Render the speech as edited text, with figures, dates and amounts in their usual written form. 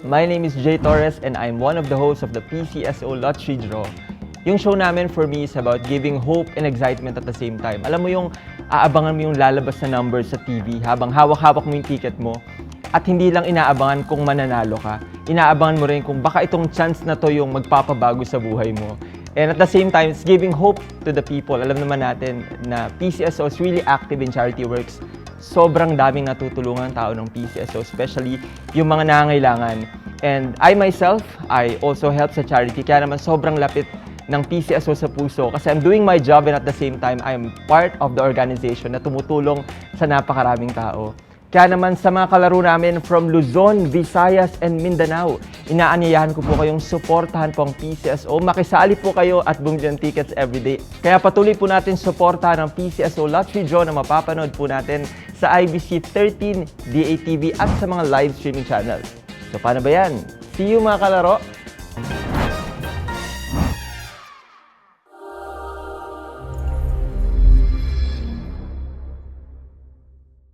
My name is Jay Torres and I'm one of the hosts of the PCSO Lottery Draw. Yung show namin for me is about giving hope and excitement at the same time. Alam mo yung aabangan mo yung lalabas na numbers sa TV habang hawak-hawak mo yung ticket mo at hindi lang inaabangan kung mananalo ka. Inaabangan mo rin kung baka itong chance na to yung magpapabago sa buhay mo. And at the same time, it's giving hope to the people. Alam naman natin na PCSO is really active in charity works. Sobrang daming natutulungan ng tao ng PCSO, especially yung mga nangangailangan. And I myself, I also help sa charity. Kaya naman sobrang lapit ng PCSO sa puso kasi I'm doing my job and at the same time, I'm part of the organization na tumutulong sa napakaraming tao. Kaya naman sa mga kalaro namin from Luzon, Visayas, and Mindanao, inaanyayahan ko po kayong suportahan po ang PCSO. Makisali po kayo at bumili ng tickets everyday. Kaya patuloy po natin suportahan ang PCSO Lottery Draw na mapapanood po natin sa IBC 13, DATV at sa mga live streaming channels. So paano ba yan? See you mga kalaro!